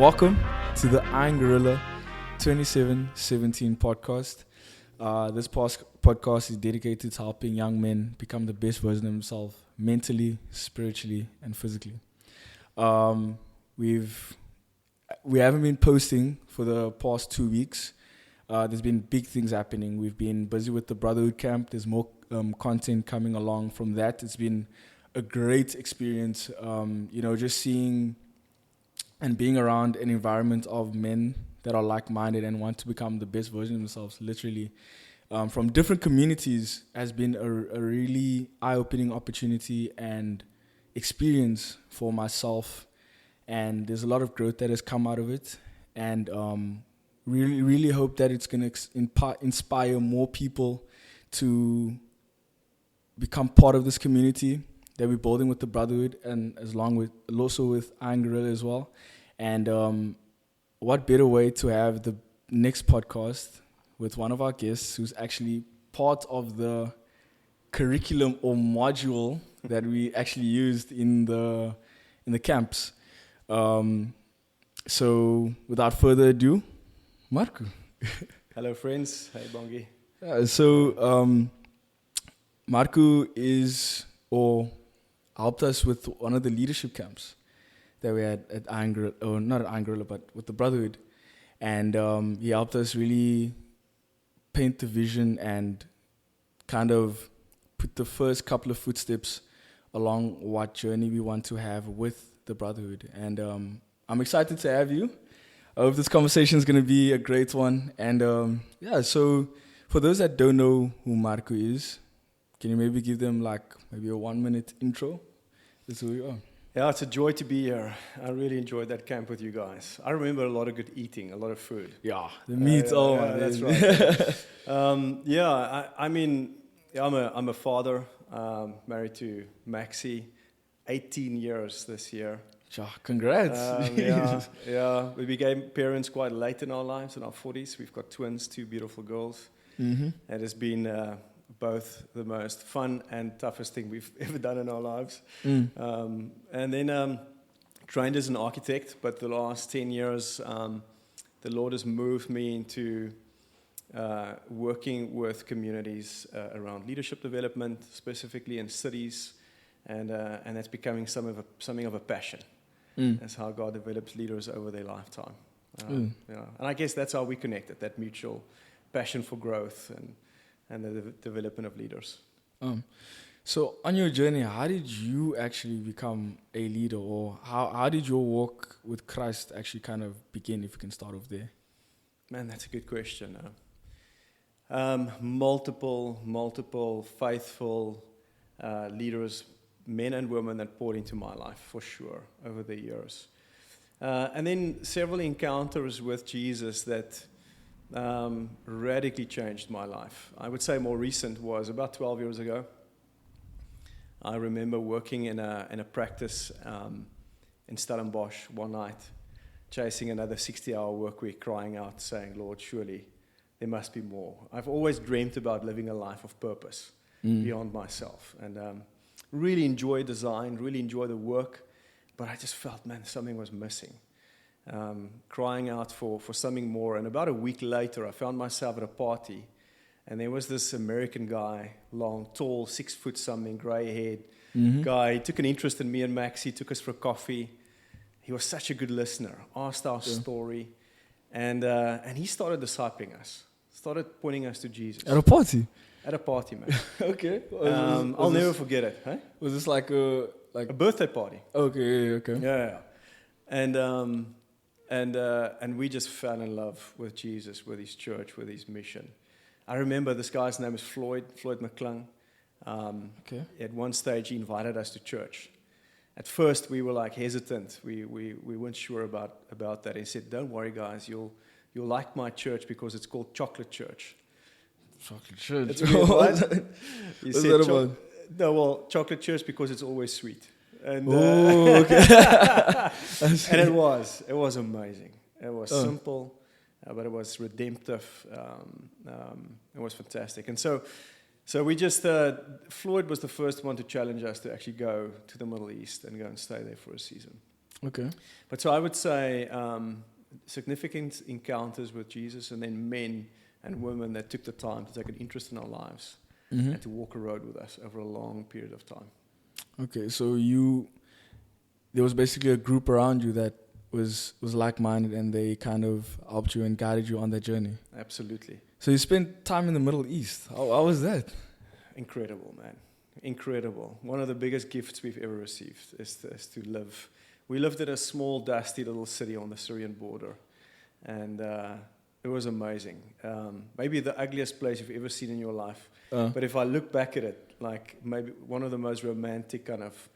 Welcome to the Iron Gorilla 2717 podcast. This podcast is dedicated to helping young men become the best version of themselves mentally, spiritually, and physically. We haven't been posting for the past 2 weeks. There's been big things happening. We've been busy with the Brotherhood Camp. There's more content coming along from that. It's been a great experience, just seeing and being around an environment of men that are like-minded and want to become the best version of themselves, literally, from different communities has been a really eye-opening opportunity and experience for myself. And there's a lot of growth that has come out of it. And really hope that it's going to inspire more people to become part of this community that we're building with the Brotherhood, and also with Iron Gorilla as well. And what better way to have the next podcast with one of our guests who's actually part of the curriculum or module that we actually used in the camps. So without further ado, Marko. Hello, friends. Hey, Bongi. Marko helped us with one of the leadership camps that we had at Iron Gorilla, or not at Iron Gorilla, but with the Brotherhood. And he helped us really paint the vision and kind of put the first couple of footsteps along what journey we want to have with the Brotherhood. And I'm excited to have you. I hope this conversation is going to be a great one. And so for those that don't know who Marko is, can you maybe give them maybe a 1-minute intro? That's who we are. Yeah, it's a joy to be here. I really enjoyed that camp with you guys. I remember a lot of good eating, a lot of food. Yeah, the meat. That's right. I'm a father, married to Maxie, 18 years this year. Congrats. We became parents quite late in our lives, in our 40s. We've got twins, 2 beautiful girls. Mm-hmm. It has been both the most fun and toughest thing we've ever done in our lives. And then trained as an architect, but the last 10 years, the Lord has moved me into working with communities around leadership development, specifically in cities, and that's becoming something of a passion. That's how God develops leaders over their lifetime. And I guess that's how we connected, that mutual passion for growth and the development of leaders. So on your journey, how did you actually become a leader, or how did your walk with Christ actually kind of begin, if you can start off there? Man, that's a good question. Multiple faithful leaders, men and women that poured into my life, for sure, over the years. And then several encounters with Jesus that radically changed my life. I would say more recent was about 12 years ago. I remember working in a practice in Stellenbosch one night, chasing another 60-hour work week, crying out, saying, Lord, surely there must be more. I've always dreamed about living a life of purpose beyond myself, and really enjoy design, really enjoy the work, but I just felt, man, something was missing. Crying out for something more. And about a week later, I found myself at a party, and there was this American guy, long, tall, 6 foot something, gray-haired guy. He took an interest in me and Max. He took us for coffee. He was such a good listener, asked our story, and he started discipling us, started pointing us to Jesus. At a party? At a party, man. Okay. I'll never forget it. Huh? Was this like a birthday party? Okay. Yeah. And we just fell in love with Jesus, with his church, with his mission. I remember this guy's name is Floyd McClung. At one stage, he invited us to church. At first, we were hesitant. We weren't sure about that. He said, "Don't worry, guys. You'll like my church because it's called Chocolate Church." Chocolate Church. It's weird, right? What's that about? Chocolate Church because it's always sweet. And, okay. And it was amazing. It was simple, but it was redemptive. It was fantastic. And so we just, Floyd was the first one to challenge us to actually go to the Middle East and go and stay there for a season. Okay. But so I would say significant encounters with Jesus, and then men and women that took the time to take an interest in our lives Mm-hmm. and to walk a road with us over a long period of time. Okay, so there was basically a group around you that was like-minded, and they kind of helped you and guided you on that journey. Absolutely. So you spent time in the Middle East. How was that? Incredible, man. Incredible. One of the biggest gifts we've ever received is to live. We lived in a small, dusty little city on the Syrian border, and it was amazing. Maybe the ugliest place you've ever seen in your life. But if I look back at it, like maybe one of the most romantic kind of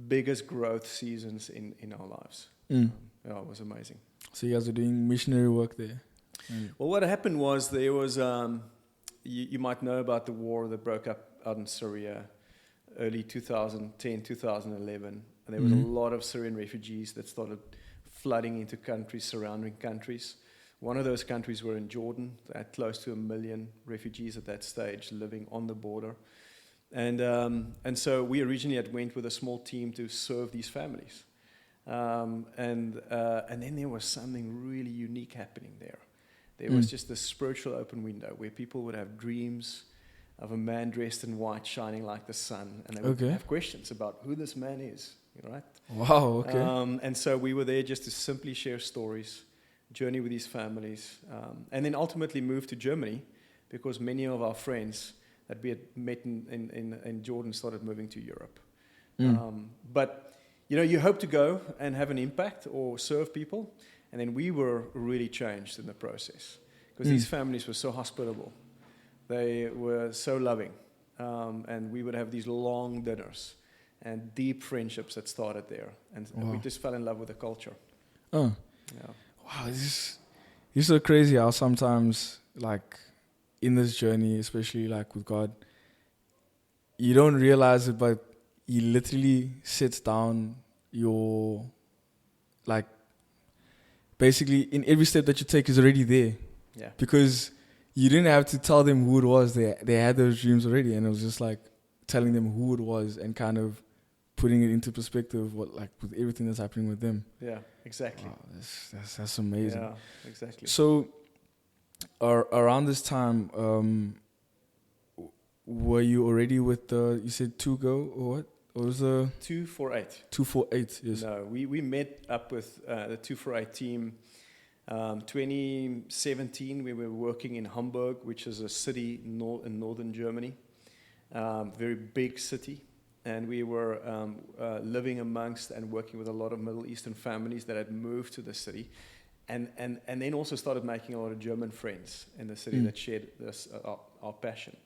biggest growth seasons in our lives. Yeah, it was amazing. So you guys were doing missionary work there? Well, what happened was there was, you might know about the war that broke up out in Syria early 2010, 2011. And there was a lot of Syrian refugees that started flooding into countries, surrounding countries. One of those countries were in Jordan. They had close to 1 million refugees at that stage living on the border. And so we originally had went with a small team to serve these families. And then there was something really unique happening there. There was just this spiritual open window where people would have dreams of a man dressed in white shining like the sun. And they would have questions about who this man is, right? Wow, okay. And so we were there just to simply share stories, journey with these families, and then ultimately move to Germany because many of our friends that we had met in Jordan started moving to Europe. But, you hope to go and have an impact or serve people. And then we were really changed in the process because these families were so hospitable. They were so loving. And we would have these long dinners and deep friendships that started there. And we just fell in love with the culture. Oh. Yeah. Wow, it's so crazy how sometimes, like, in this journey, especially, like, with God, you don't realize it, but He literally sits down your, like, basically, in every step that you take is already there. Yeah. Because you didn't have to tell them who it was. They had those dreams already, and it was just like telling them who it was and kind of putting it into perspective, with everything that's happening with them. Yeah, exactly. Wow, that's amazing. Yeah, exactly. So, around this time, were you already with you said 2Go or what? What was the 248? 248, yes. No, we met up with the 248 team. 2017, we were working in Hamburg, which is a city in northern Germany, very big city. And we were living amongst and working with a lot of Middle Eastern families that had moved to the city. And then also started making a lot of German friends in the city that shared this, our passion.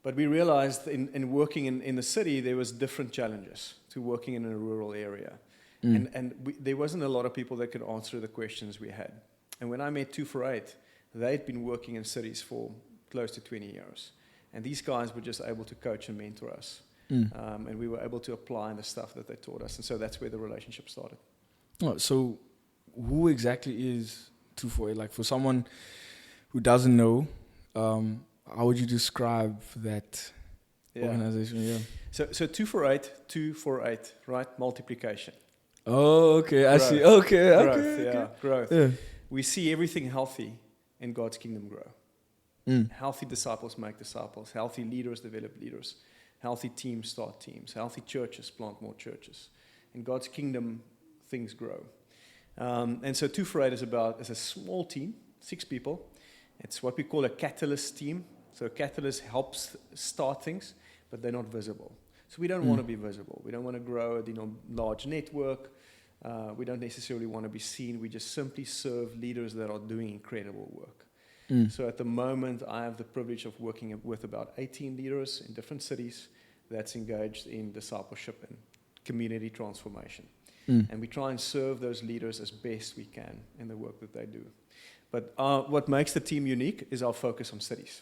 But we realized in working in the city, there was different challenges to working in a rural area. There wasn't a lot of people that could answer the questions we had. And when I met 248, they'd been working in cities for close to 20 years. And these guys were just able to coach and mentor us. And we were able to apply the stuff that they taught us. And so that's where the relationship started. Oh, so who exactly is 248? Like, for someone who doesn't know, how would you describe that organization? Yeah. So 248, right? Multiplication. Oh, okay. Growth. I see. Okay. Growth, Okay. growth. Yeah. We see everything healthy in God's kingdom grow. Healthy disciples make disciples. Healthy leaders develop leaders. Healthy teams start teams. Healthy churches plant more churches. In God's kingdom, things grow. And so 248 is a small team, 6 people. It's what we call a catalyst team. So a catalyst helps start things, but they're not visible. So we don't want to be visible. We don't want to grow a large network. We don't necessarily want to be seen. We just simply serve leaders that are doing incredible work. So at the moment, I have the privilege of working with about 18 leaders in different cities that's engaged in discipleship and community transformation. And we try and serve those leaders as best we can in the work that they do. But what makes the team unique is our focus on cities.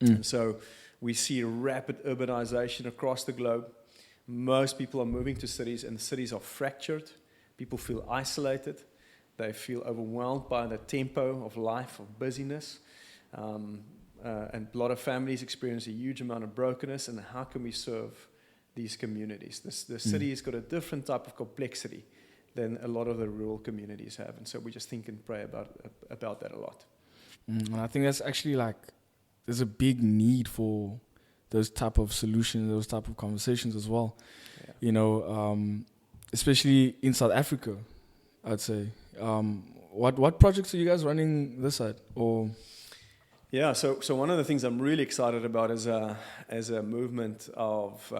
And so we see rapid urbanization across the globe. Most people are moving to cities, and the cities are fractured. People feel isolated. They feel overwhelmed by the tempo of life, of busyness. And a lot of families experience a huge amount of brokenness. And how can we serve these communities? The city has got a different type of complexity. than a lot of the rural communities have. And so we just think and pray about that a lot. And I think that's actually like, there's a big need for those type of solutions, those type of conversations as well. Yeah. You know, especially in South Africa, I'd say. What projects are you guys running this side? Or Yeah, so one of the things I'm really excited about is a movement of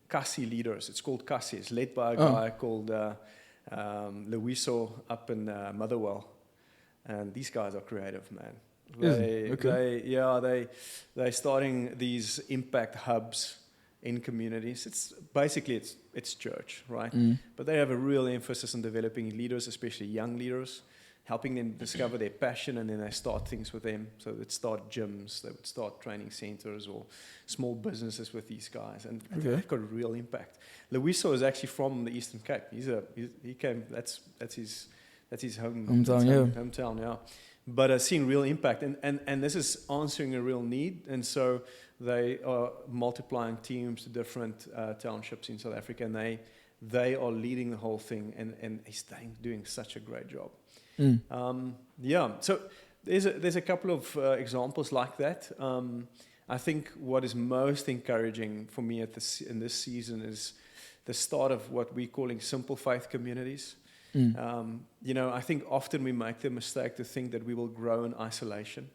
Kasi leaders. It's called Kasi. It's led by a guy called Luiso up in Motherwell. And these guys are creative, man. They're starting these impact hubs in communities. It's basically it's church, right? But they have a real emphasis on developing leaders, especially young leaders, helping them discover their passion, and then they start things with them. So they'd start gyms, they would start training centers or small businesses with these guys, and they've got a real impact. Luiso is actually from the Eastern Cape. He came. That's his hometown. Yeah. But seeing real impact, and this is answering a real need, and so they are multiplying teams to different townships in South Africa, and they are leading the whole thing, and he's doing such a great job. So there's a couple of examples like that. I think what is most encouraging for me in this season is the start of what we're calling simple faith communities. I think often we make the mistake to think that we will grow in isolation.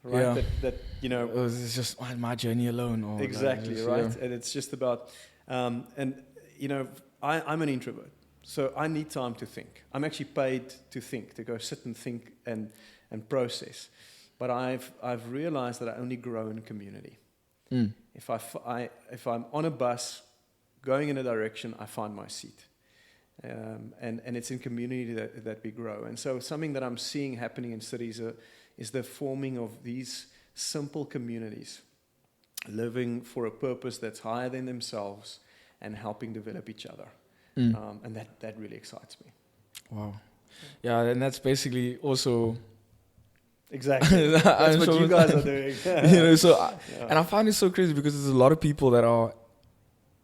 Right? Yeah. It's just my journey alone. Or exactly, right? Yeah. And it's just about, I'm an introvert, so I need time to think. I'm actually paid to think, to go sit and think and process. But I've realized that I only grow in community. If I'm on a bus going in a direction, I find my seat. And it's in community that we grow. And so something that I'm seeing happening in cities is the forming of these simple communities, living for a purpose that's higher than themselves and helping develop each other. And that really excites me. Wow. Yeah, and that's basically also... Exactly. That's what you guys are doing. And I find it so crazy because there's a lot of people that are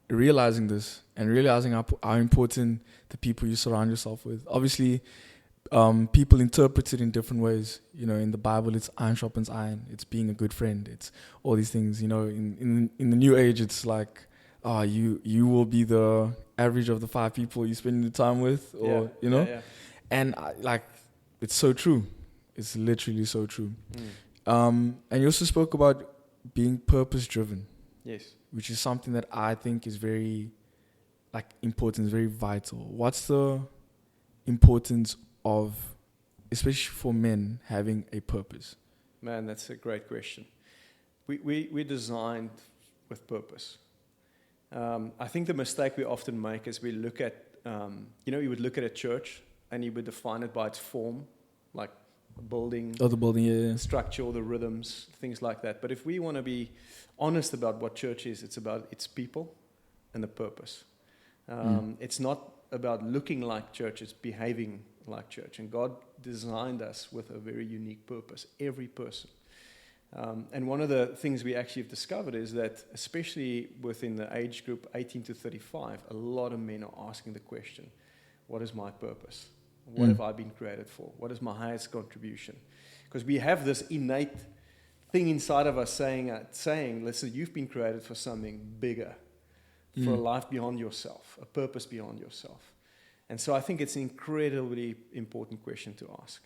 realizing this and realizing how important the people you surround yourself with. Obviously, people interpret it in different ways. In the Bible, it's iron sharpens iron. It's being a good friend. It's all these things. In the new age, it's like, you will be the average of the 5 people you spend the time with, or and it's so true. It's literally so true. And you also spoke about being purpose-driven. Yes. Which is something that I think is very, important, very vital. What's the importance of, especially for men, having a purpose? Man, that's a great question. We're designed with purpose. I think the mistake we often make is we look at, you would look at a church and you would define it by its form, like a building, structure, or the rhythms, things like that. But if we want to be honest about what church is, it's about its people and the purpose. It's not about looking like church, it's behaving like church. And God designed us with a very unique purpose, every person. And one of the things we actually have discovered is that, especially within the age group 18 to 35, a lot of men are asking the question, what is my purpose? What have I been created for? What is my highest contribution? Because we have this innate thing inside of us saying, listen, you've been created for something bigger, for a life beyond yourself, a purpose beyond yourself. And so I think it's an incredibly important question to ask.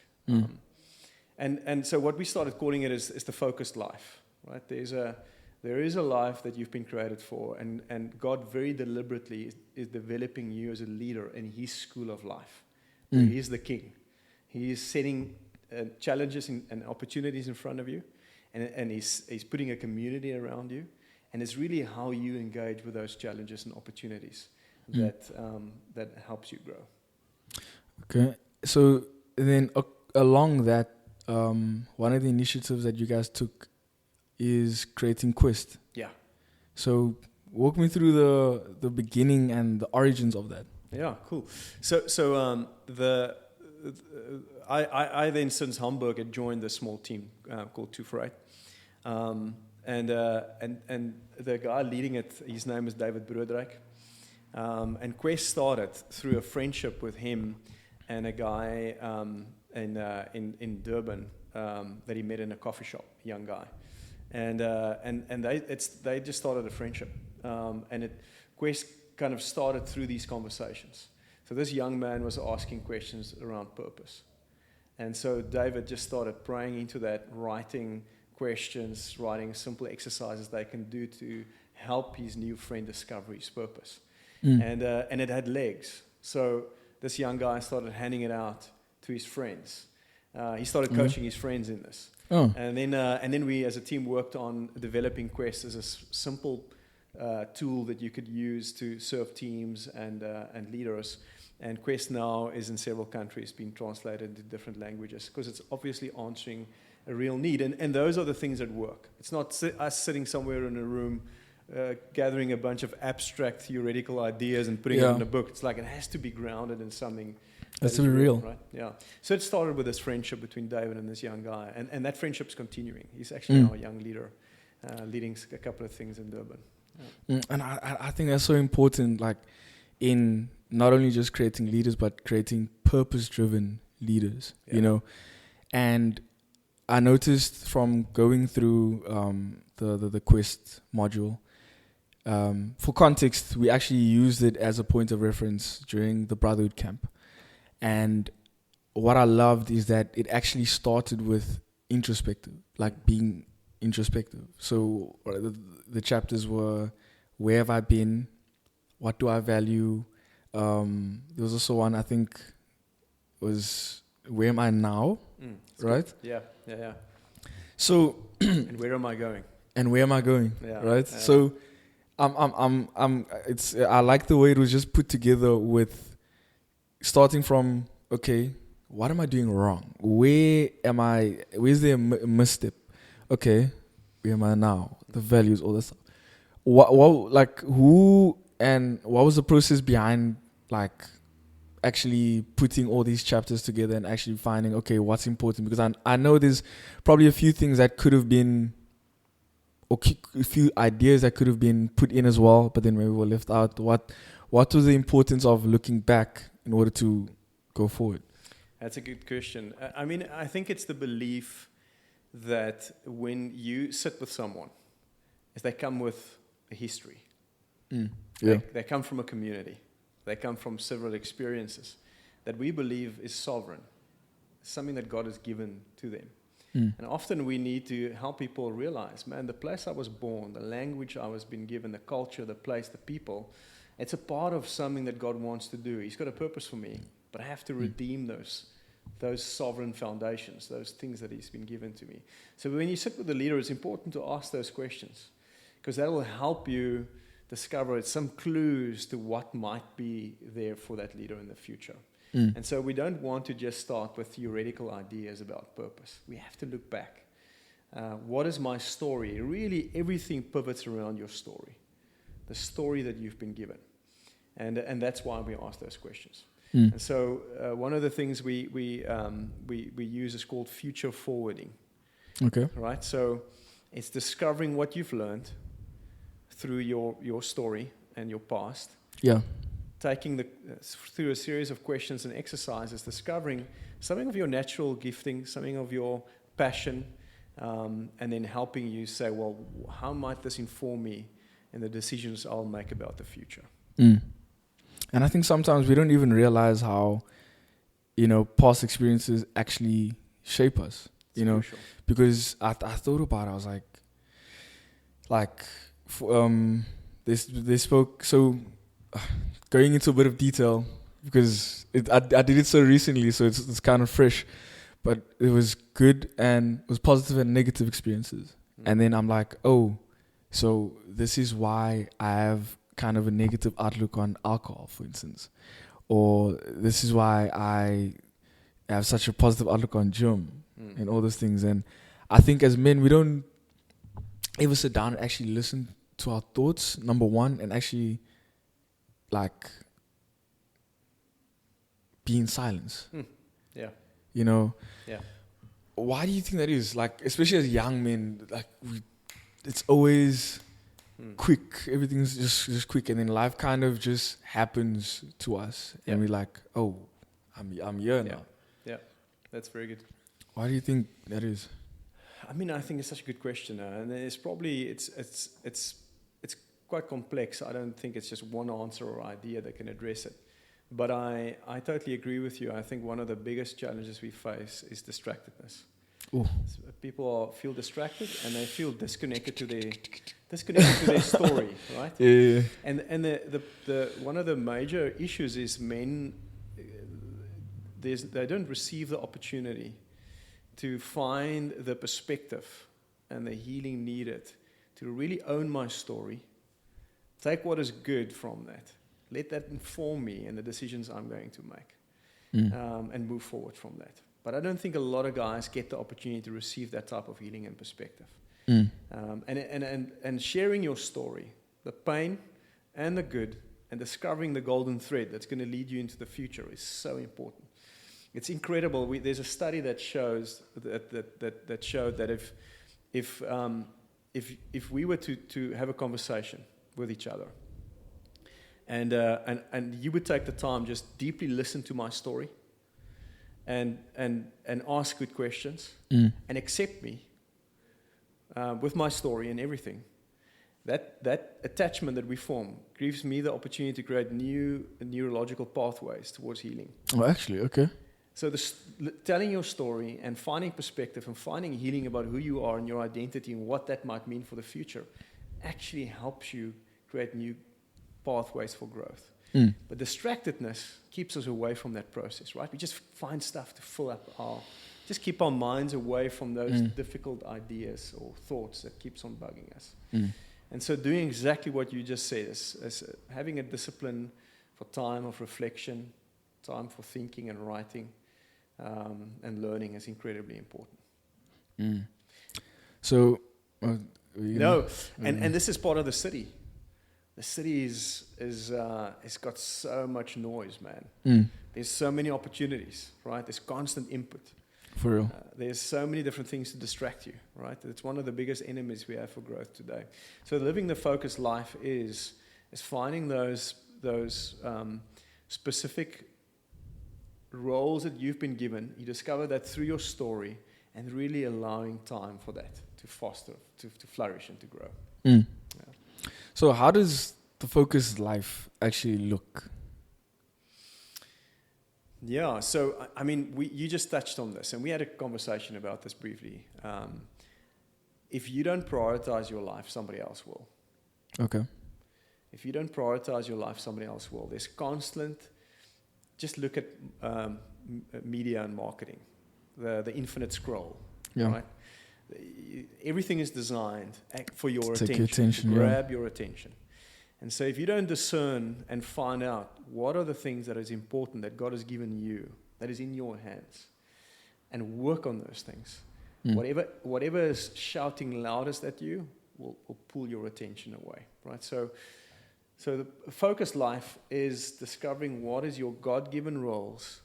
And so what we started calling it is the focused life, right? There is a life that you've been created for, and God very deliberately is developing you as a leader in His school of life. He is the king. He is setting challenges and opportunities in front of you, and he's putting a community around you, and it's really how you engage with those challenges and opportunities that helps you grow. Okay, so then along that, one of the initiatives that you guys took is creating Quest. Yeah. So walk me through the beginning and the origins of that. Yeah, cool. So I then, since Hamburg, had joined a small team called 2 for 8, and the guy leading it, his name is David Broodryk, And Quest started through a friendship with him and a guy in Durban that he met in a coffee shop, a young guy. And they just started a friendship. Quest kind of started through these conversations. So this young man was asking questions around purpose. And so David just started praying into that, writing questions, writing simple exercises they can do to help his new friend discover his purpose. And it had legs. So this young guy started handing it out to his friends. He started coaching his friends in this. Oh. And then we as a team worked on developing Quest as a simple tool that you could use to serve teams and leaders. And Quest now is in several countries, being translated into different languages, because it's obviously answering a real need. And those are the things that work. It's not us sitting somewhere in a room gathering a bunch of abstract theoretical ideas and putting it in a book. It's like it has to be grounded in something that's to be real. Right? Yeah. So it started with this friendship between David and this young guy. And that friendship's continuing. He's actually now a young leader, leading a couple of things in Durban. Yeah. And I think that's so important, like in not only just creating leaders, but creating purpose-driven leaders, you know. And I noticed from going through the Quest module, for context, we actually used it as a point of reference during the Brotherhood camp. And what I loved is that it actually started with introspective, like being introspective. So the chapters were, where have I been? What do I value? There was also one, I think, was where am I now? Right? Good. Yeah. So and where am I going? And where am I going? Yeah. Right? So I like the way it was just put together with starting from, okay, what am I doing wrong? Where's there a misstep? Okay, where am I now? The values, all that stuff. What was the process behind like actually putting all these chapters together and actually finding, okay, what's important? Because I know there's probably a few things that could have been, or a few ideas that could have been put in as well, but then maybe were left out. What was the importance of looking back in order to go forward? That's a good question. I mean, I think it's the belief that when you sit with someone, is they come with a history. They come from a community. They come from several experiences that we believe is sovereign, something that God has given to them. And often we need to help people realize, man, the place I was born, the language I was been given, the culture, the place, the people, it's a part of something that God wants to do. He's got a purpose for me, but I have to redeem those sovereign foundations, those things that He's been given to me. So when you sit with the leader, it's important to ask those questions, because that will help you discover some clues to what might be there for that leader in the future. And so we don't want to just start with theoretical ideas about purpose. We have to look back. What is my story? Really, everything pivots around your story, the story that you've been given. And that's why we ask those questions. And so one of the things we use is called future forwarding. Okay. Right? So it's discovering what you've learned through your story and your past. Yeah. Taking through a series of questions and exercises, discovering something of your natural gifting, something of your passion, and then helping you say, well, how might this inform me in the decisions I'll make about the future? And I think sometimes we don't even realize how, past experiences actually shape us, crucial. Because I thought about it, I was they spoke, so going into a bit of detail, because I did it so recently, so it's kind of fresh, but it was good and it was positive and negative experiences. And then I'm like, oh, so this is why I have kind of a negative outlook on alcohol, for instance, or this is why I have such a positive outlook on gym and all those things. And I think as men, we don't ever sit down and actually listen to our thoughts, number one, and actually be in silence. Yeah. Yeah. Why do you think that is? Like, especially as young men, it's always quick. Everything's just quick, and then life kind of just happens to us, and we're like, oh, I'm here now. Yeah, that's very good. Why do you think that is? I mean, I think it's such a good question, and it's probably it's quite complex. I don't think it's just one answer or idea that can address it. But I totally agree with you. I think one of the biggest challenges we face is distractedness. Ooh. So people feel distracted and they feel disconnected to their story, right? Yeah. And the one of the major issues is men. They don't receive the opportunity to find the perspective and the healing needed to really own my story, take what is good from that, let that inform me and the decisions I'm going to make, and move forward from that. But I don't think a lot of guys get the opportunity to receive that type of healing and perspective. And sharing your story, the pain and the good, and discovering the golden thread that's going to lead you into the future is so important. It's incredible. There's a study that shows that showed that if we were to have a conversation with each other, and you would take the time just deeply listen to my story, and ask good questions, and accept me with my story and everything, that attachment that we form gives me the opportunity to create new neurological pathways towards healing. Oh, actually, okay. So telling your story and finding perspective and finding healing about who you are and your identity and what that might mean for the future actually helps you create new pathways for growth. But distractedness keeps us away from that process, right? We just find stuff to fill up just keep our minds away from those difficult ideas or thoughts that keeps on bugging us. And so doing exactly what you just said is having a discipline for time of reflection, time for thinking and writing, and learning is incredibly important. So, and this is part of the city. The city it's got so much noise, man. There's so many opportunities, right? There's constant input. For real. There's so many different things to distract you, right? It's one of the biggest enemies we have for growth today. So living the focused life is finding those specific roles that you've been given. You discover that through your story and really allowing time for that to foster, to flourish and to grow. Yeah. So how does the focused life actually look? Yeah, so I mean, you just touched on this, and we had a conversation about this briefly. If you don't prioritize your life, somebody else will. Okay. If you don't prioritize your life, somebody else will. There's constant. Just look at media and marketing, the infinite scroll. Yeah. Right. Everything is designed for your to attention, to grab your attention. And so if you don't discern and find out what are the things that is important that God has given you, that is in your hands, and work on those things, whatever is shouting loudest at you will pull your attention away, right? So the focused life is discovering what is your God-given roles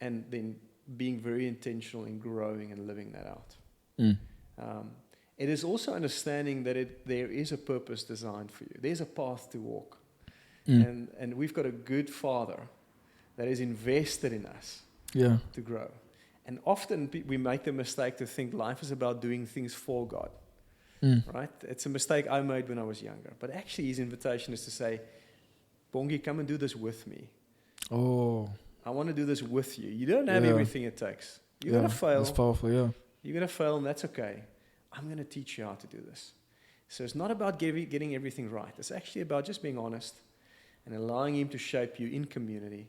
and then being very intentional in growing and living that out. It is also understanding that there is a purpose designed for you. There's a path to walk. And we've got a good Father that is invested in us to grow. And often we make the mistake to think life is about doing things for God. Right? It's a mistake I made when I was younger. But actually his invitation is to say, Bongi, come and do this with me. Oh. I want to do this with you. You don't have everything it takes. You're going to fail. That's powerful, You're going to fail, and that's okay. I'm going to teach you how to do this. So it's not about getting everything right. It's actually about just being honest and allowing him to shape you in community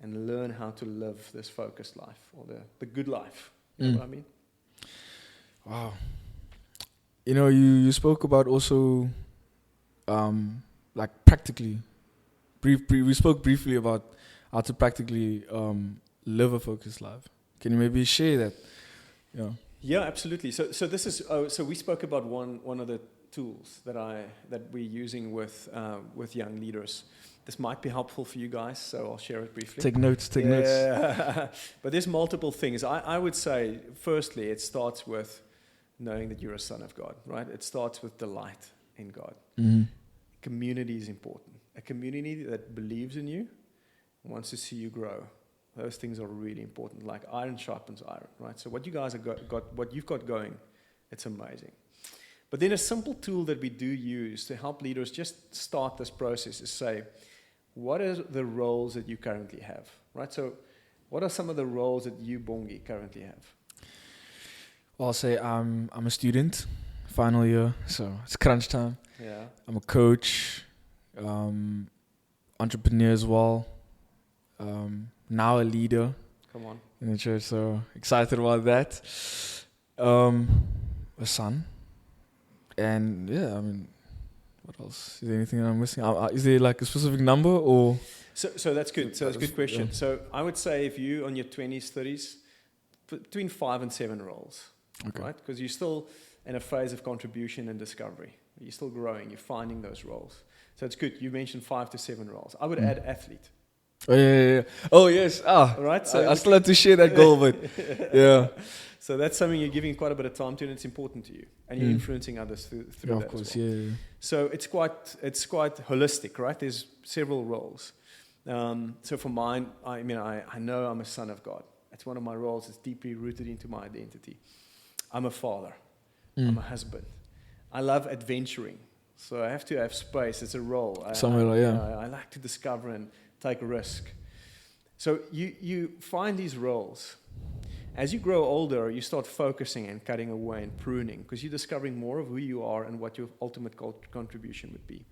and learn how to live this focused life or the good life. You know what I mean? Wow. You know, you spoke about also, like practically, we spoke briefly about how to practically live a focused life. Can you maybe share that? Yeah. Yeah, absolutely. So this is so we spoke about one of the tools that we're using with young leaders. This might be helpful for you guys, so I'll share it briefly. Take notes. But there's multiple things. I would say, firstly, it starts with knowing that you're a son of God, right? It starts with delight in God. Mm. Community is important. A community that believes in you, wants to see you grow. Those things are really important. Like iron sharpens iron, right? So what you guys have got what you've got going, it's amazing. But then a simple tool that we do use to help leaders just start this process is say, what are the roles that you currently have, right? So what are some of the roles that you, Bongi, currently have? Well, I'll say I'm a student, final year, so it's crunch time. Yeah. I'm a coach, entrepreneur as well. Now a leader Come on. in the church, so excited about that. A son, and yeah, I mean, what else? Is there anything that I'm missing? Is there like a specific number or? So that's good. So that's a good question. Yeah. So I would say if you on your 20s, 30s, between 5 and 7 roles, okay. Right? Because you're still in a phase of contribution and discovery. You're still growing. You're finding those roles. So it's good. You mentioned 5 to 7 roles. I would add athlete. Oh yeah. Oh yes. Right. So I still have to share that goal, but yeah. So that's something you're giving quite a bit of time to, and it's important to you, and you're influencing others through that. Of course, as well. Yeah. So it's quite holistic, right? There's several roles. So for mine, I know I'm a son of God. It's one of my roles. It's deeply rooted into my identity. I'm a father. I'm a husband. I love adventuring, so I have to have space. It's a role. I like to discover and take a risk. So you find these roles. As you grow older, you start focusing and cutting away and pruning because you're discovering more of who you are and what your ultimate contribution would be.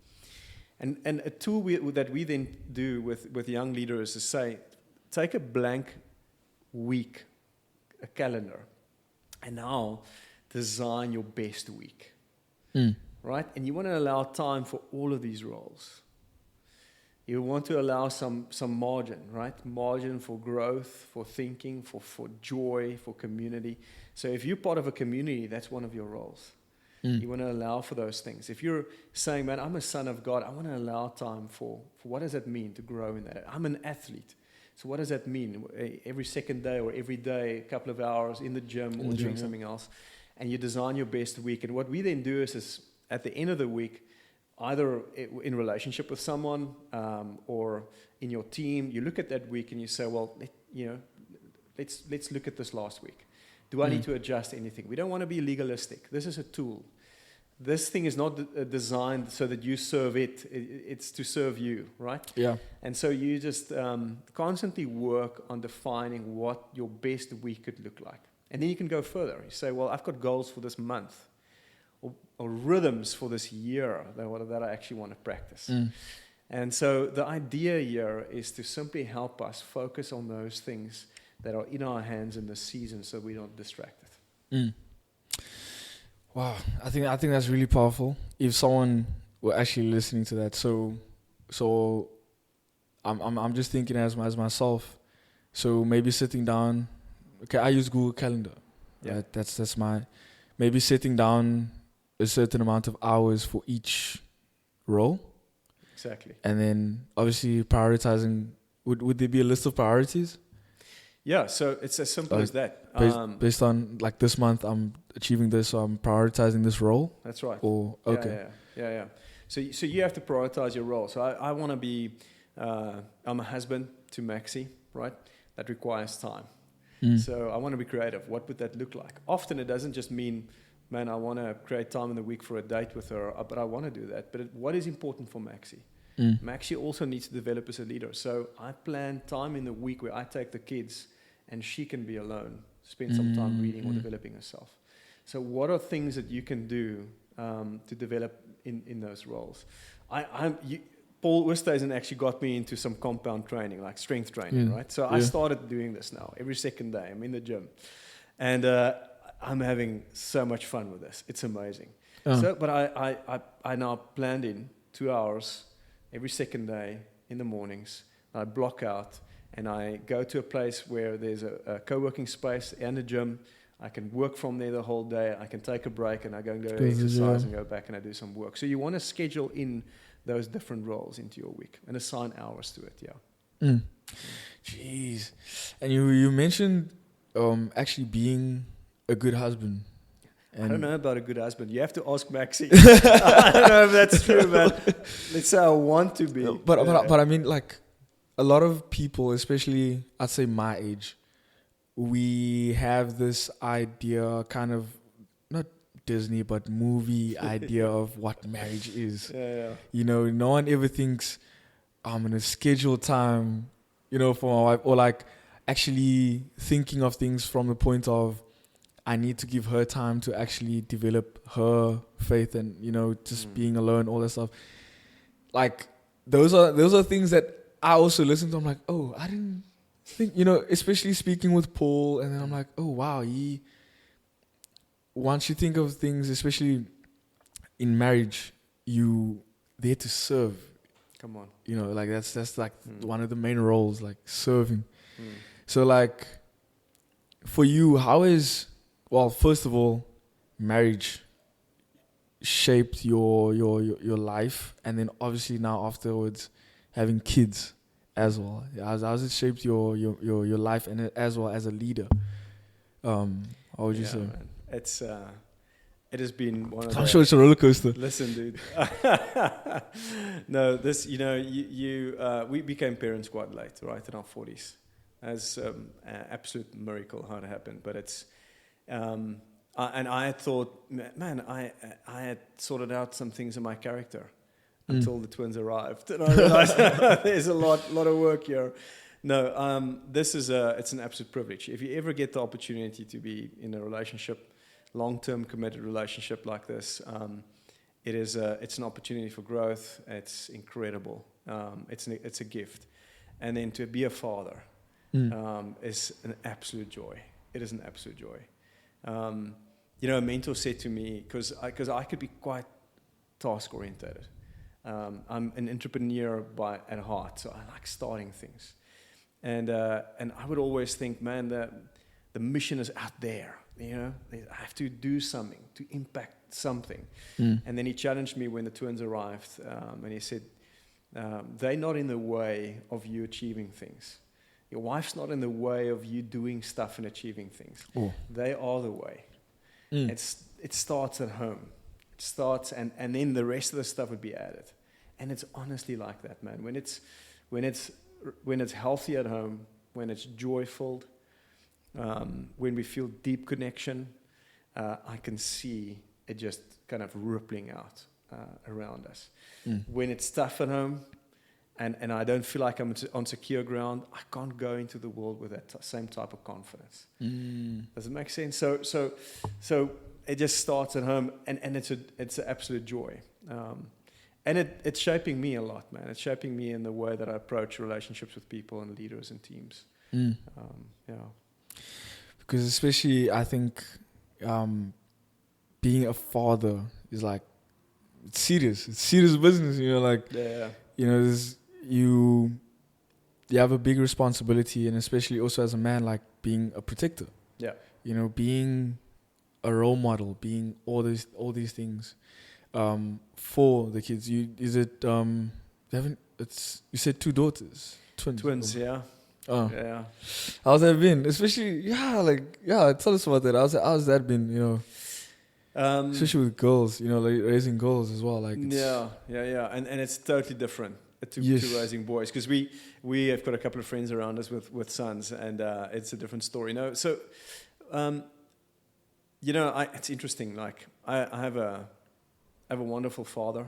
And a tool that we then do with young leaders is say, take a blank week, a calendar, and now design your best week, right? And you want to allow time for all of these roles. You want to allow some margin, right? Margin for growth, for thinking, for joy, for community. So if you're part of a community, that's one of your roles. You want to allow for those things. If you're saying, man, I'm a son of God, I want to allow time for what does that mean to grow in that? I'm an athlete. So what does that mean? Every second day or every day, a couple of hours in the gym or doing something else. And you design your best week. And what we then do is at the end of the week, either in relationship with someone or in your team, you look at that week and you say, well, let's look at this last week. Do I need to adjust anything? We don't want to be legalistic. This is a tool. This thing is not designed so that you serve it. It's to serve you, right? Yeah. And so you just constantly work on defining what your best week could look like. And then you can go further. You say, well, I've got goals for this month. Or rhythms for this year that I actually want to practice. And so the idea here is to simply help us focus on those things that are in our hands in this season so we're not distracted. Wow, I think that's really powerful. If someone were actually listening to that, so I'm just thinking as myself. So maybe sitting down. Okay, I use Google Calendar. Yeah, right? That's my maybe sitting down a certain amount of hours for each role. Exactly. And then obviously prioritizing. Would there be a list of priorities? Yeah, so it's as simple as that. Based on like this month I'm achieving this, so I'm prioritizing this role? That's right. Or okay. Yeah. So you have to prioritize your role. So I want to be, I'm a husband to Maxie, right? That requires time. So I want to be creative. What would that look like? Often it doesn't just mean, man, I want to create time in the week for a date with her, but I want to do that. But what is important for Maxie? Maxie also needs to develop as a leader. So I plan time in the week where I take the kids and she can be alone, spend some time reading or developing herself. So what are things that you can do to develop in those roles? Paul Oosthuizen actually got me into some compound training, like strength training, right? So I started doing this now. Every second day, I'm in the gym. And I'm having so much fun with this. It's amazing. But I now planned in 2 hours every second day in the mornings. I block out and I go to a place where there's a co-working space and a gym. I can work from there the whole day. I can take a break and I go and go exercise and go back and I do some work. So you want to schedule in those different roles into your week and assign hours to it, Jeez. And you mentioned actually being a good husband. I don't know about a good husband. You have to ask Maxi. I don't know if that's true, man. Let's say I want to be. But I mean, like, a lot of people, especially I'd say my age, we have this idea, kind of not Disney but movie idea of what marriage is. Yeah. You know, no one ever thinks I'm gonna schedule time, you know, for my wife, or like actually thinking of things from the point of I need to give her time to actually develop her faith and, you know, just being alone, all that stuff. Like, those are things that I also listen to. I'm like, oh, I didn't think, you know, especially speaking with Paul, and then I'm like, oh wow, once you think of things, especially in marriage, you there to serve. Come on. You know, like that's like one of the main roles, like serving. So like, for you, how is, well, first of all, marriage shaped your life, and then obviously now afterwards having kids as well. How's it shaped your life, and as well as a leader? How would you say? Man. It has been one of I'm sure it's a roller coaster. Listen, dude. No, this, you know, we became parents quite late, right, in our 40s. As an absolute miracle how it happened. But it's, and I had thought, man, I had sorted out some things in my character until the twins arrived. And I realized there's a lot of work here. No, it's an absolute privilege. If you ever get the opportunity to be in a relationship, long-term committed relationship like this, it's an opportunity for growth. It's incredible. It's a gift. And then to be a father is an absolute joy. It is an absolute joy. You know, a mentor said to me, because I could be quite task-oriented. I'm an entrepreneur at heart, so I like starting things. And I would always think, man, the mission is out there. You know, I have to do something to impact something. And then he challenged me when the twins arrived, and he said, they're not in the way of you achieving things. Your wife's not in the way of you doing stuff and achieving things. Oh. They are the way. It starts at home. It starts, and then the rest of the stuff would be added. And it's honestly like that, man. When it's healthy at home, when it's joyful, when we feel deep connection, I can see it just kind of rippling out around us. When it's tough at home, and I don't feel like I'm on secure ground, I can't go into the world with that same type of confidence. Does it make sense? So it just starts at home, and it's an absolute joy. And it's shaping me a lot, man. It's shaping me in the way that I approach relationships with people and leaders and teams. Yeah. Because especially, I think, being a father is like, it's serious. It's serious business, you know, like, you know, you have a big responsibility, and especially also as a man, like being a protector. Yeah. You know, being a role model, being all these things for the kids. You said 2 daughters, twins. Yeah. Oh. Yeah. How's that been? Especially, tell us about that. How's that been, you know? Especially with girls, you know, like raising girls as well. Like, yeah. And it's totally different to raising boys, because we have got a couple of friends around us with sons, and it's a different story. No, so you know, it's interesting. Like, I have a wonderful father.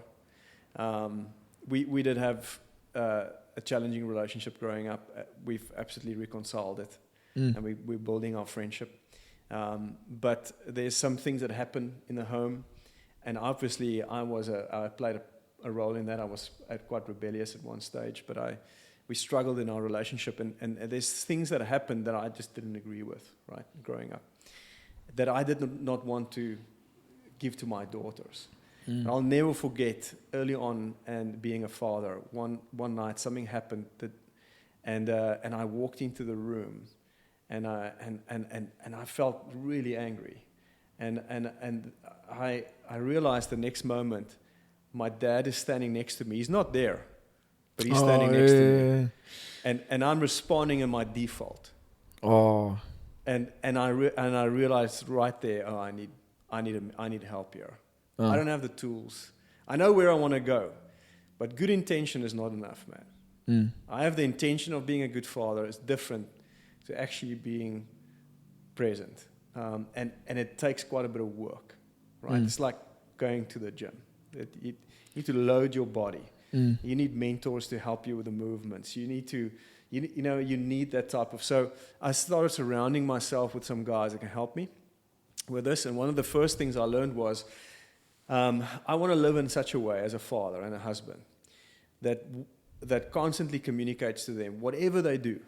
We did have a challenging relationship growing up. We've absolutely reconciled it, and we're building our friendship. But there's some things that happen in the home, and obviously I played a role in that. I was quite rebellious at one stage, but we struggled in our relationship, and there's things that happened that I just didn't agree with, right, growing up, that I did not want to give to my daughters. I'll never forget early on and being a father. One night something happened and I walked into the room, and I felt really angry, and I realized the next moment my dad is standing next to me. He's not there, but he's standing next to me, and I'm responding in my default. And I realized right there, I need help here. I don't have the tools. I know where I want to go, but good intention is not enough, man. I have the intention of being a good father. It's different to actually being present. And it takes quite a bit of work, right? It's like going to the gym. You need to load your body. You need mentors to help you with the movements. You need to, you need that type of. So I started surrounding myself with some guys that can help me with this. And one of the first things I learned was, I want to live in such a way as a father and a husband that constantly communicates to them, whatever they do,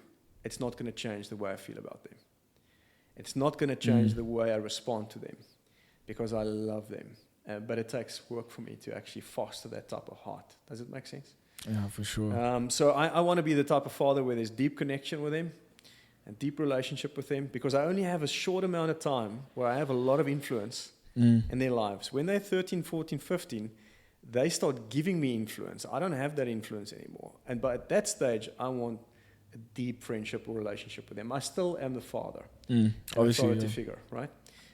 it's not going to change the way I feel about them. It's not going to change the way I respond to them because I love them. But it takes work for me to actually foster that type of heart. Does it make sense? Yeah, for sure. So I want to be the type of father where there's deep connection with them and deep relationship with them, because I only have a short amount of time where I have a lot of influence in their lives. When they're 13, 14, 15, they start giving me influence. I don't have that influence anymore. And by at that stage, I want a deep friendship or relationship with them. I still am the father. Obviously, authority figure, right?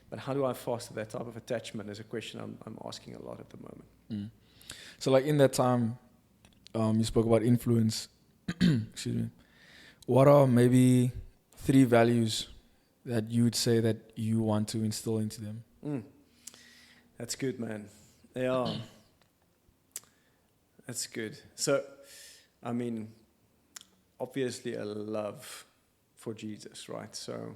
But how do I foster that type of attachment is a question I'm asking a lot at the moment. So like in that time, you spoke about influence. Excuse me. What are maybe 3 values that you would say that you want to instill into them? That's good, man. Yeah. That's good. So, I mean, obviously a love for Jesus, right? So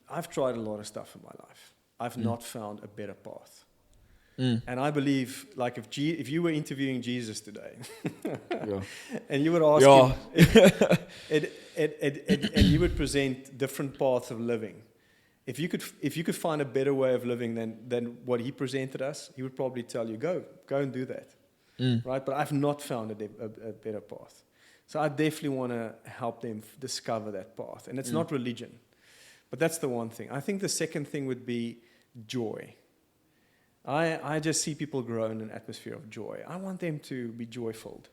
I've tried a lot of stuff in my life. I've not found a better path. And I believe, like, if you were interviewing Jesus today, and you would ask him, and you would present different paths of living. If you could find a better way of living than what he presented us, he would probably tell you, go and do that, right? But I've not found a better path. So I definitely want to help them discover that path. And it's not religion, but that's the one thing. I think the second thing would be joy. I just see people grow in an atmosphere of joy. I want them to be joy-filled.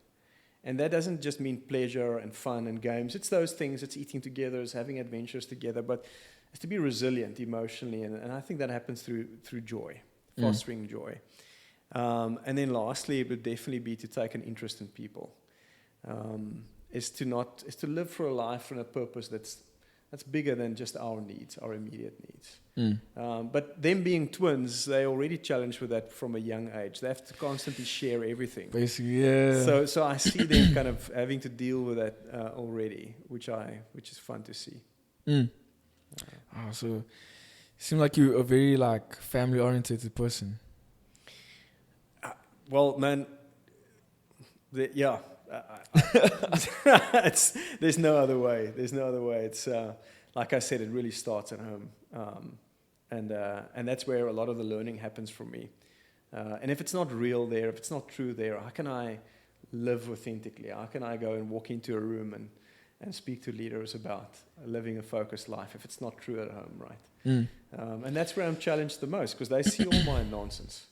And that doesn't just mean pleasure and fun and games. It's those things. It's eating together. It's having adventures together. But it's to be resilient emotionally. And I think that happens through joy, fostering joy. And then lastly, it would definitely be to take an interest in people. Is to live for a life and a purpose that's bigger than just our needs, our immediate needs. But them being twins, they're already challenged with that from a young age. They have to constantly share everything. Basically, yeah. So I see them kind of having to deal with that already, which is fun to see. So you seem like you're a very like family-oriented person. Well, man, there's no other way. There's no other way. It's like I said, it really starts at home, and that's where a lot of the learning happens for me. And if it's not real there, if it's not true there, how can I live authentically? How can I go and walk into a room and speak to leaders about living a focused life if it's not true at home, right? And that's where I'm challenged the most, because they see all my nonsense.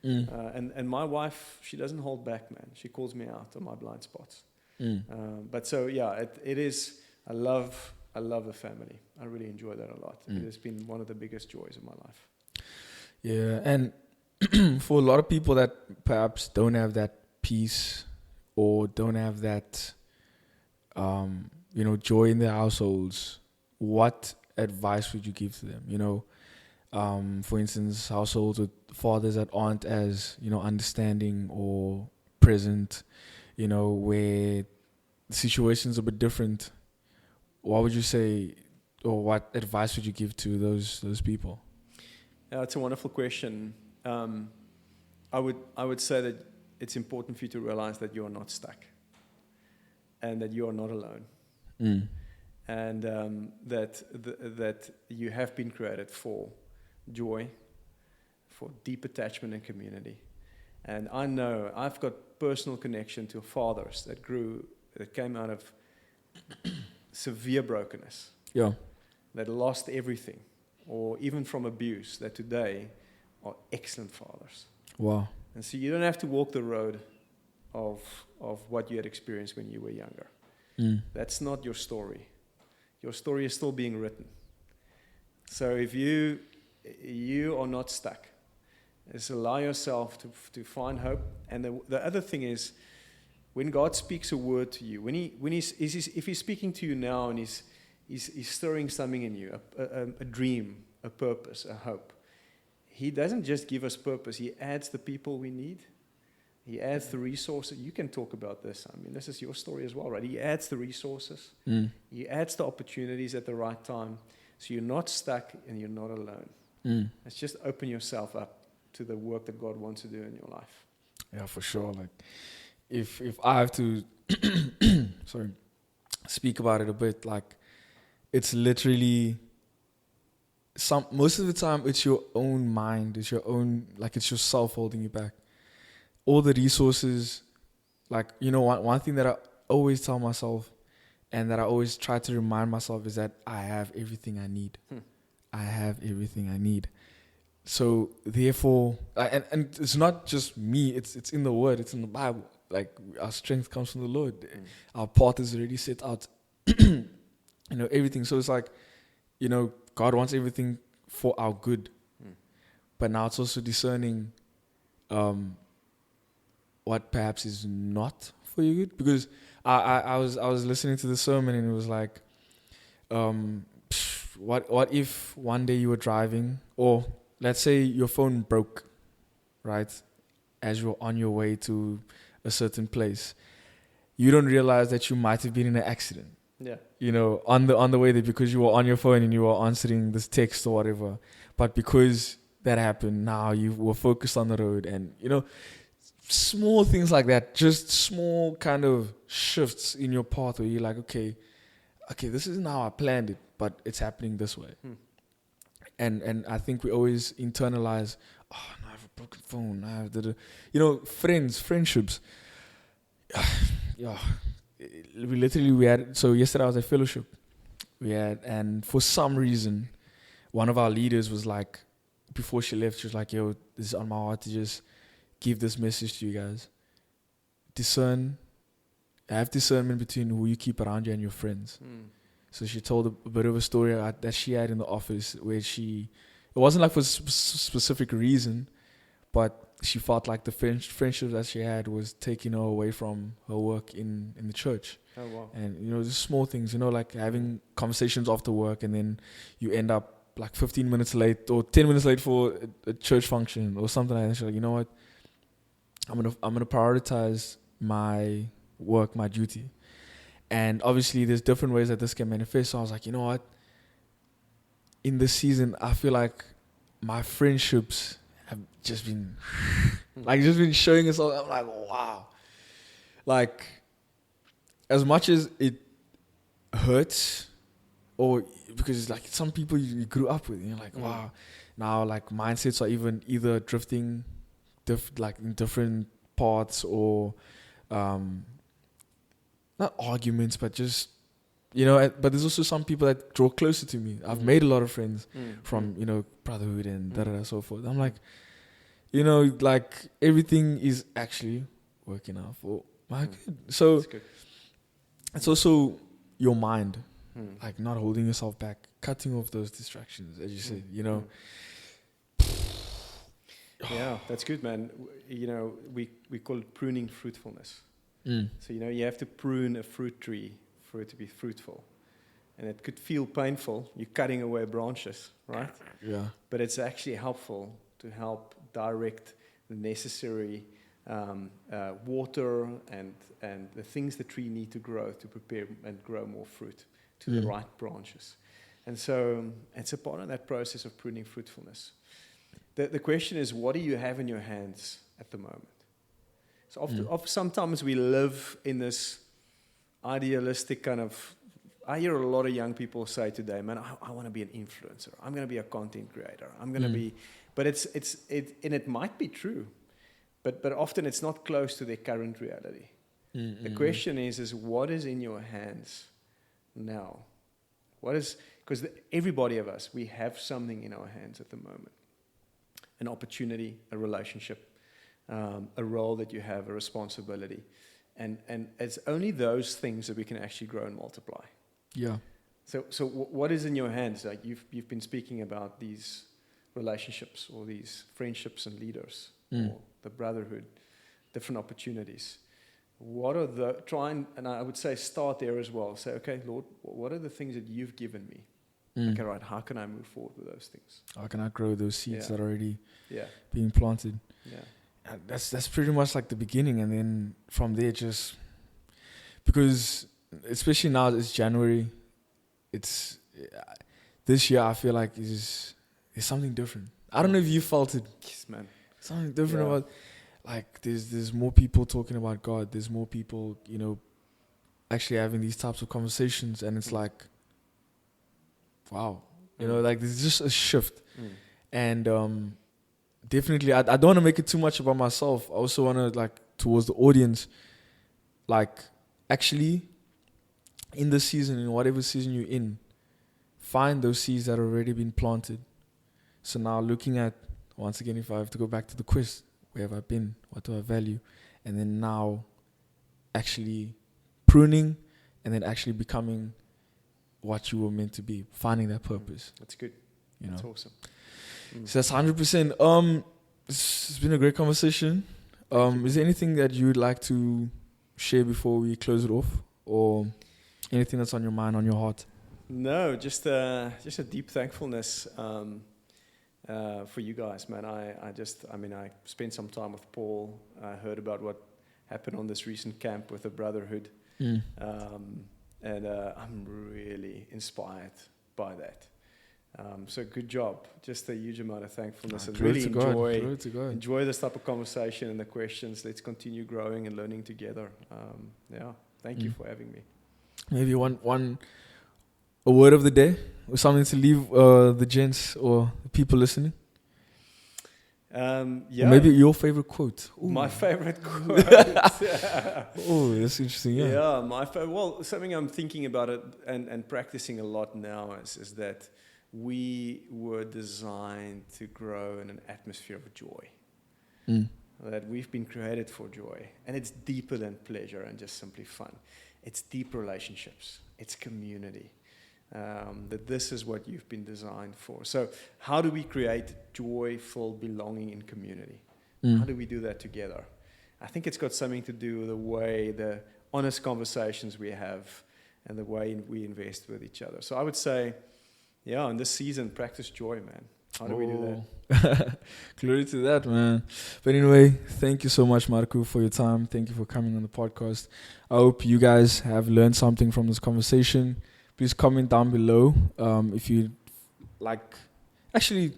And my wife, she doesn't hold back, man. She calls me out on my blind spots. But so, yeah, it is, I love the family. I really enjoy that a lot. It has been one of the biggest joys of my life. Yeah, and for a lot of people that perhaps don't have that peace or don't have that, joy in their households, what advice would you give to them? For instance, households with fathers that aren't as, understanding or present, where the situation's a bit different. What would you say, or what advice would you give to those people? It's a wonderful question. I would say that it's important for you to realize that you are not stuck, and that you are not alone, and that you have been created for joy, for deep attachment and community. And I know I've got personal connection to fathers that came out of severe brokenness, that lost everything, or even from abuse, that today are excellent fathers. Wow. And so you don't have to walk the road of what you had experienced when you were younger. That's not your story. Your story is still being written. So if you are not stuck. Just allow yourself to find hope. And the other thing is, when God speaks a word to you, if He's speaking to you now and He's stirring something in you, a dream, a purpose, a hope, He doesn't just give us purpose. He adds the people we need. He adds the resources. You can talk about this. I mean, this is your story as well, right? He adds the resources. He adds the opportunities at the right time. So you're not stuck and you're not alone. Let's just open yourself up to the work that God wants to do in your life. Yeah, for sure. Like, if I have to, sorry, speak about it a bit, like, it's literally most of the time it's your own mind, it's your own, like, it's yourself holding you back. All the resources, like, you know, one thing that I always tell myself and that I always try to remind myself is that I have everything I need. I have everything I need. So therefore, and it's not just me, it's in the Word, it's in the Bible. Like, our strength comes from the Lord. Our path is already set out. You know, everything. So it's like, you know, God wants everything for our good. But now it's also discerning what perhaps is not for your good. Because I was listening to the sermon and it was like, what if one day you were driving, or let's say your phone broke, right, as you're on your way to a certain place. You don't realize that you might have been in an accident. Yeah. You know, on the way there, because you were on your phone and you were answering this text or whatever. But because that happened, now you were focused on the road, and, you know, small things like that, just small kind of shifts in your path where you're like, okay, this isn't how I planned it, but it's happening this way. And I think we always internalize, oh, no, I have a broken phone. I have you know, friendships. Yeah, we had, so yesterday I was at fellowship. And for some reason, one of our leaders was like, before she left, she was like, yo, this is on my heart to just give this message to you guys. Have discernment between who you keep around you and your friends. So she told a bit of a story that she had in the office where it wasn't like for a specific reason, but she felt like the friendship that she had was taking her away from her work in the church. Oh, wow. And, you know, just small things, you know, like having conversations after work and then you end up like 15 minutes late or 10 minutes late for a church function or something like that. She's like, you know what? I'm gonna prioritize my work, my duty. And obviously there's different ways that this can manifest. So I was like, you know what? In this season, I feel like my friendships have just been showing us all. I'm like, wow. Like, as much as it hurts, or because it's like some people you grew up with, and you're like, wow. Now, like, mindsets are either drifting like in different paths, or not arguments, but just, you know, but there's also some people that draw closer to me. I've made a lot of friends from, you know, brotherhood and so forth. I'm like, you know, like, everything is actually working out for my good. So it's also your mind, like, not holding yourself back, cutting off those distractions, as you said, you know. Yeah, that's good, man. You know, we call it pruning fruitfulness. So, you know, you have to prune a fruit tree for it to be fruitful. And it could feel painful. You're cutting away branches, right? Yeah. But it's actually helpful to help direct the necessary water and the things the tree need to grow to prepare and grow more fruit to the right branches. And so it's a part of that process of pruning fruitfulness. The question is, what do you have in your hands at the moment? So sometimes we live in this idealistic kind of, I hear a lot of young people say today, man, I want to be an influencer. I'm going to be a content creator. I'm going to be, but it might be true, but often it's not close to their current reality. The question is what is in your hands now? Because everybody of us, we have something in our hands at the moment. An opportunity, a relationship, a role that you have, a responsibility. And it's only those things that we can actually grow and multiply. Yeah. So what is in your hands? Like you've been speaking about these relationships or these friendships and leaders Mm. or the brotherhood, different opportunities. And I would say start there as well. Say, okay, Lord, what are the things that you've given me? Mm. Okay, right, how can I move forward with those things? How can I grow those seeds Yeah. that are already Yeah, being planted? yeah. And that's pretty much like the beginning, and then from there, just because especially now it's January, it's this year I feel like is something different. I don't know if you felt it. Yes, man. Something different Yeah. about, like, there's more people talking about God. There's more people, actually having these types of conversations, and it's like, wow, like there's just a shift. Mm. And definitely, I don't want to make it too much about myself. I also want to, like, towards the audience, like, actually, in this season, in whatever season you're in, find those seeds that have already been planted. So now looking at, once again, if I have to go back to the quiz, where have I been? What do I value? And then now actually pruning and then actually becoming what you were meant to be, finding that purpose. That's good. You know? That's awesome. So that's 100%. It's been a great conversation. Is there anything that you would like to share before we close it off, or anything that's on your mind, on your heart? No, just a deep thankfulness for you guys, man. I spent some time with Paul. I heard about what happened on this recent camp with the Brotherhood, and I'm really inspired by that. So good job. Just a huge amount of thankfulness, and really enjoy this type of conversation and the questions. Let's continue growing and learning together. Thank you for having me. Maybe a word of the day, or something to leave the gents or the people listening. Or maybe your favorite quote. Ooh. My favorite quote. Oh, that's interesting. Yeah. Well, something I'm thinking about it and practicing a lot now is that we were designed to grow in an atmosphere of joy. That we've been created for joy, and it's deeper than pleasure and just simply fun. It's deep relationships. It's community. That this is what you've been designed for. So how do we create joyful belonging in community? How do we do that together? I think it's got something to do with the honest conversations we have and the way we invest with each other. So I would say, in this season, practice joy, man. How do we do that? Glory to that, man. But anyway, thank you so much, Marko, for your time. Thank you for coming on the podcast. I hope you guys have learned something from this conversation. Please comment down below if you like. Actually,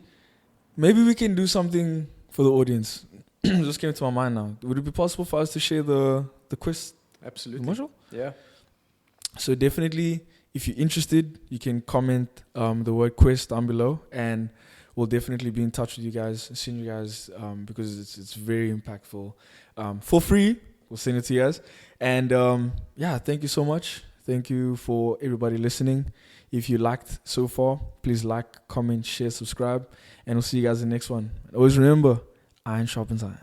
maybe we can do something for the audience. Just came to my mind now. Would it be possible for us to share the quiz? Absolutely. Module? Yeah. So definitely, if you're interested, you can comment the word quiz down below, and we'll definitely be in touch with you guys, send you guys, because it's very impactful. For free, we'll send it to you guys. And thank you so much. Thank you for everybody listening. If you liked so far, please like, comment, share, subscribe, and we'll see you guys in the next one. And always remember, iron sharpens iron.